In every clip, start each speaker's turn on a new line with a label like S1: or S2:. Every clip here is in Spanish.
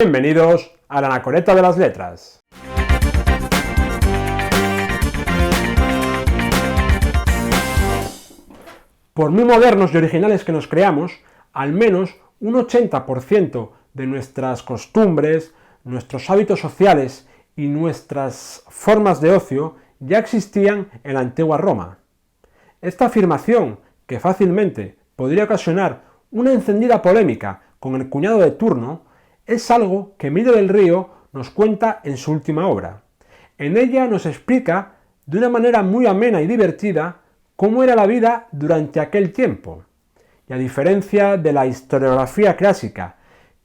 S1: Bienvenidos a la Anacoreta de las Letras. Por muy modernos y originales que nos creamos, al menos un 80% de nuestras costumbres, nuestros hábitos sociales y nuestras formas de ocio ya existían en la antigua Roma. Esta afirmación, que fácilmente podría ocasionar una encendida polémica con el cuñado de turno, es algo que Emilio del Río nos cuenta en su última obra. En ella nos explica, de una manera muy amena y divertida, cómo era la vida durante aquel tiempo. Y a diferencia de la historiografía clásica,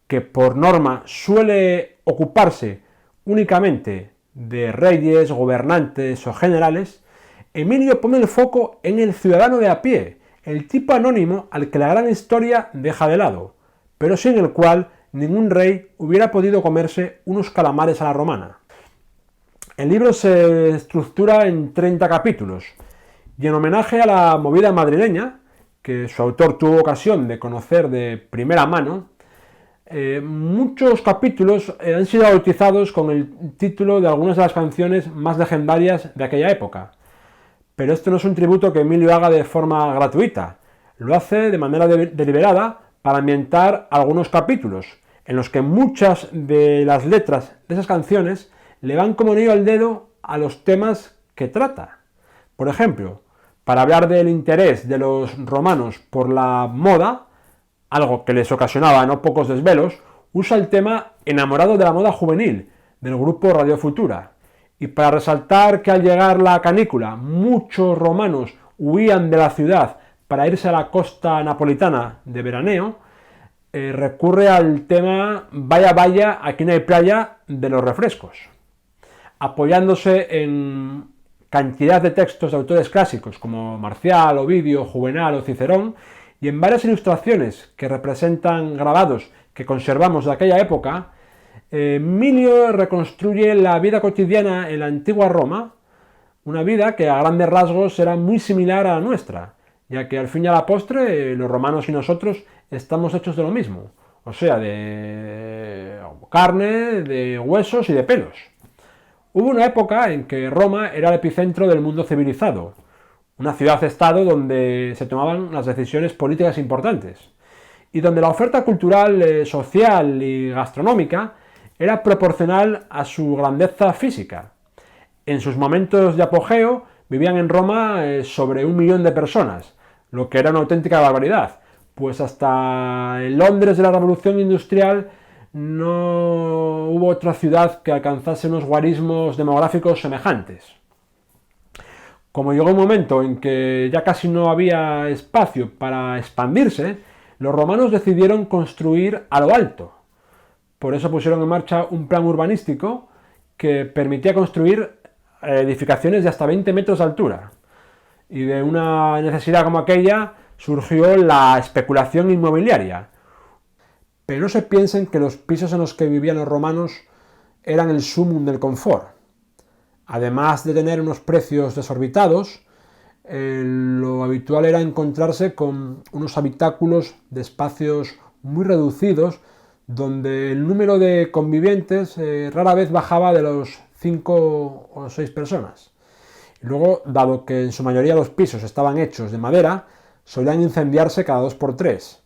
S1: que por norma suele ocuparse únicamente de reyes, gobernantes o generales, Emilio pone el foco en el ciudadano de a pie, el tipo anónimo al que la gran historia deja de lado, pero sin el cual ningún rey hubiera podido comerse unos calamares a la romana. El libro se estructura en 30 capítulos, y en homenaje a la movida madrileña, que su autor tuvo ocasión de conocer de primera mano, muchos capítulos han sido bautizados con el título de algunas de las canciones más legendarias de aquella época. Pero esto no es un tributo que Emilio haga de forma gratuita, lo hace de manera deliberada para ambientar algunos capítulos, en los que muchas de las letras de esas canciones le van como anillo al dedo a los temas que trata. Por ejemplo, para hablar del interés de los romanos por la moda, algo que les ocasionaba no pocos desvelos, usa el tema Enamorado de la moda juvenil, del grupo Radio Futura. Y para resaltar que al llegar la canícula muchos romanos huían de la ciudad para irse a la costa napolitana de veraneo, recurre al tema Vaya, vaya, aquí no hay playa de los refrescos, apoyándose en cantidad de textos de autores clásicos como Marcial, Ovidio, Juvenal o Cicerón, y en varias ilustraciones que representan grabados que conservamos de aquella época. Emilio reconstruye la vida cotidiana en la antigua Roma, una vida que a grandes rasgos era muy similar a la nuestra, ya que al fin y a la postre los romanos y nosotros estamos hechos de lo mismo, o sea, de carne, de huesos y de pelos. Hubo una época en que Roma era el epicentro del mundo civilizado, una ciudad-estado donde se tomaban las decisiones políticas importantes, y donde la oferta cultural, social y gastronómica era proporcional a su grandeza física. En sus momentos de apogeo vivían en Roma sobre 1 millón de personas, lo que era una auténtica barbaridad, pues hasta en Londres de la Revolución Industrial no hubo otra ciudad que alcanzase unos guarismos demográficos semejantes. Como llegó un momento en que ya casi no había espacio para expandirse, los romanos decidieron construir a lo alto. Por eso pusieron en marcha un plan urbanístico que permitía construir edificaciones de hasta 20 metros de altura. Y de una necesidad como aquella surgió la especulación inmobiliaria. Pero no se piensen que los pisos en los que vivían los romanos eran el sumum del confort. Además de tener unos precios desorbitados, lo habitual era encontrarse con unos habitáculos de espacios muy reducidos, donde el número de convivientes rara vez bajaba de los 5 o 6 personas. Y luego, dado que en su mayoría los pisos estaban hechos de madera, solían incendiarse cada 2 por 3,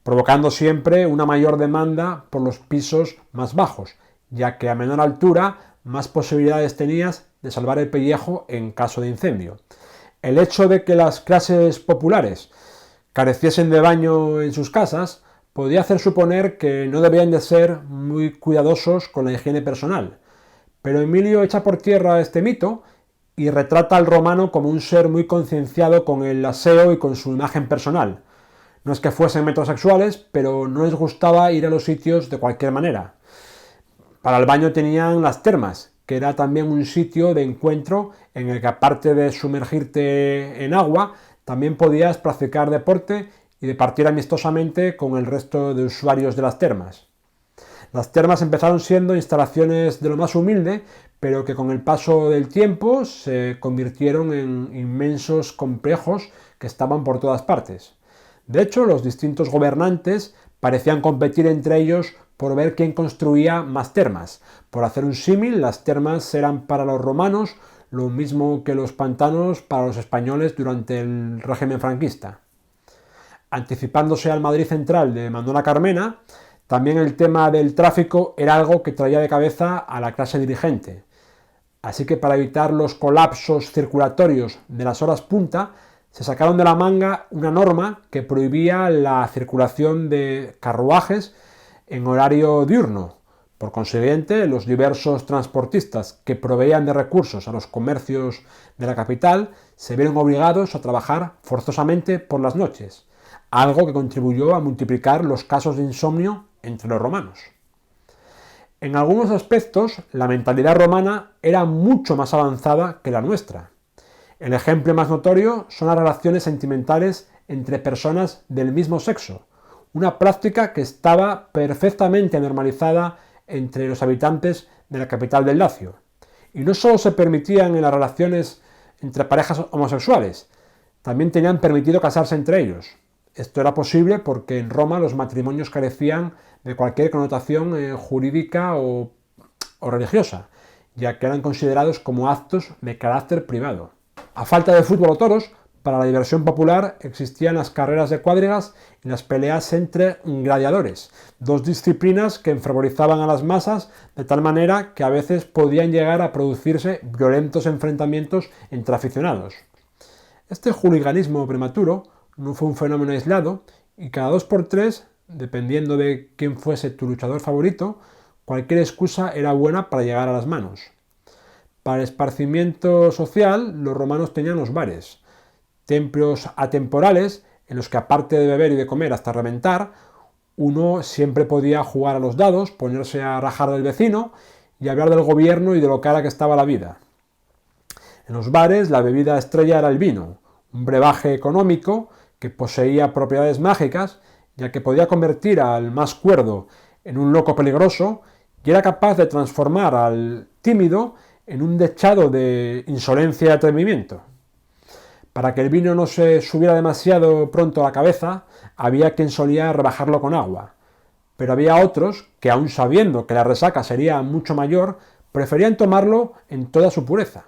S1: provocando siempre una mayor demanda por los pisos más bajos, ya que a menor altura más posibilidades tenías de salvar el pellejo en caso de incendio. El hecho de que las clases populares careciesen de baño en sus casas podía hacer suponer que no debían de ser muy cuidadosos con la higiene personal, pero Emilio echa por tierra este mito y retrata al romano como un ser muy concienciado con el aseo y con su imagen personal. No es que fuesen metrosexuales, pero no les gustaba ir a los sitios de cualquier manera. Para el baño tenían las termas, que era también un sitio de encuentro en el que, aparte de sumergirte en agua, también podías practicar deporte y departir amistosamente con el resto de usuarios de las termas. Las termas empezaron siendo instalaciones de lo más humilde, pero que con el paso del tiempo se convirtieron en inmensos complejos que estaban por todas partes. De hecho, los distintos gobernantes parecían competir entre ellos por ver quién construía más termas. Por hacer un símil, las termas eran para los romanos lo mismo que los pantanos para los españoles durante el régimen franquista. Anticipándose al Madrid central de Manuela Carmena, también el tema del tráfico era algo que traía de cabeza a la clase dirigente. Así que para evitar los colapsos circulatorios de las horas punta, se sacaron de la manga una norma que prohibía la circulación de carruajes en horario diurno. Por consiguiente, los diversos transportistas que proveían de recursos a los comercios de la capital se vieron obligados a trabajar forzosamente por las noches, algo que contribuyó a multiplicar los casos de insomnio entre los romanos. En algunos aspectos, la mentalidad romana era mucho más avanzada que la nuestra. El ejemplo más notorio son las relaciones sentimentales entre personas del mismo sexo, una práctica que estaba perfectamente normalizada entre los habitantes de la capital del Lacio. Y no solo se permitían en las relaciones entre parejas homosexuales, también tenían permitido casarse entre ellos. Esto era posible porque en Roma los matrimonios carecían de cualquier connotación jurídica o religiosa, ya que eran considerados como actos de carácter privado. A falta de fútbol o toros, para la diversión popular existían las carreras de cuadrigas y las peleas entre gladiadores, dos disciplinas que enfervorizaban a las masas de tal manera que a veces podían llegar a producirse violentos enfrentamientos entre aficionados. Este hooliganismo prematuro no fue un fenómeno aislado y cada 2 por 3, dependiendo de quién fuese tu luchador favorito, cualquier excusa era buena para llegar a las manos. Para el esparcimiento social, los romanos tenían los bares, templos atemporales en los que aparte de beber y de comer hasta reventar, uno siempre podía jugar a los dados, ponerse a rajar del vecino y hablar del gobierno y de lo cara que estaba la vida. En los bares la bebida estrella era el vino, un brebaje económico que poseía propiedades mágicas, ya que podía convertir al más cuerdo en un loco peligroso y era capaz de transformar al tímido en un dechado de insolencia y atrevimiento. Para que el vino no se subiera demasiado pronto a la cabeza, había quien solía rebajarlo con agua, pero había otros que, aun sabiendo que la resaca sería mucho mayor, preferían tomarlo en toda su pureza.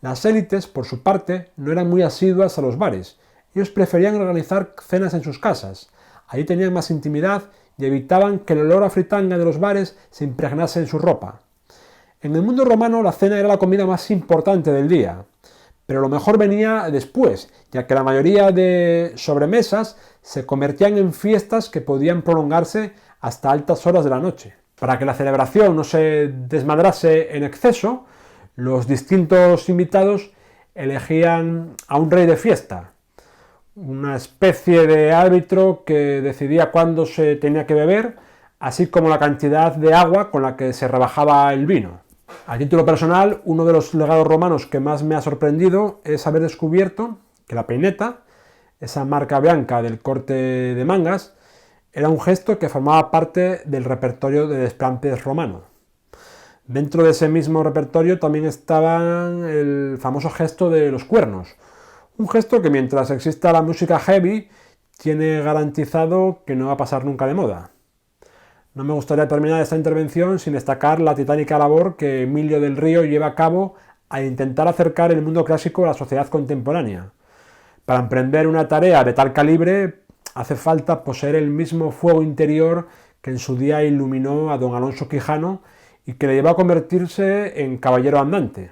S1: Las élites, por su parte, no eran muy asiduas a los bares. Ellos preferían organizar cenas en sus casas. Allí tenían más intimidad y evitaban que el olor a fritanga de los bares se impregnase en su ropa. En el mundo romano la cena era la comida más importante del día, pero lo mejor venía después, ya que la mayoría de sobremesas se convertían en fiestas que podían prolongarse hasta altas horas de la noche. Para que la celebración no se desmadrase en exceso, los distintos invitados elegían a un rey de fiesta, una especie de árbitro que decidía cuándo se tenía que beber, así como la cantidad de agua con la que se rebajaba el vino. A título personal, uno de los legados romanos que más me ha sorprendido es haber descubierto que la peineta, esa marca blanca del corte de mangas, era un gesto que formaba parte del repertorio de desplantes romano. Dentro de ese mismo repertorio también estaba el famoso gesto de los cuernos, un gesto que mientras exista la música heavy tiene garantizado que no va a pasar nunca de moda. No me gustaría terminar esta intervención sin destacar la titánica labor que Emilio del Río lleva a cabo al intentar acercar el mundo clásico a la sociedad contemporánea. Para emprender una tarea de tal calibre hace falta poseer el mismo fuego interior que en su día iluminó a don Alonso Quijano y que le llevó a convertirse en caballero andante.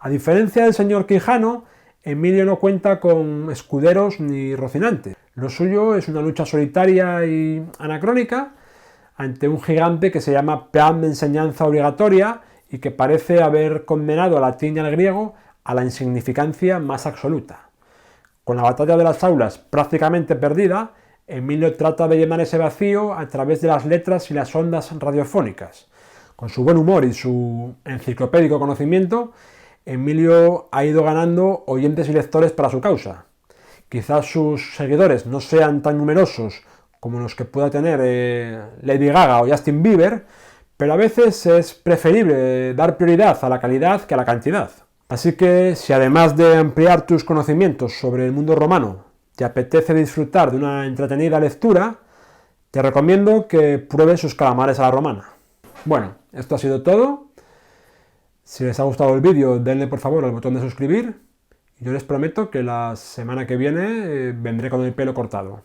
S1: A diferencia del señor Quijano, Emilio no cuenta con escuderos ni rocinantes. Lo suyo es una lucha solitaria y anacrónica ante un gigante que se llama plan de enseñanza obligatoria y que parece haber condenado al latín y al griego a la insignificancia más absoluta. Con la batalla de las aulas prácticamente perdida, Emilio trata de llenar ese vacío a través de las letras y las ondas radiofónicas. Con su buen humor y su enciclopédico conocimiento, Emilio ha ido ganando oyentes y lectores para su causa. Quizás sus seguidores no sean tan numerosos como los que pueda tener Lady Gaga o Justin Bieber, pero a veces es preferible dar prioridad a la calidad que a la cantidad. Así que si además de ampliar tus conocimientos sobre el mundo romano te apetece disfrutar de una entretenida lectura, Te recomiendo que pruebes sus calamares a la romana. Bueno, esto ha sido todo. Si les ha gustado el vídeo, denle por favor al botón de suscribir. Yo les prometo que la semana que viene vendré con el pelo cortado.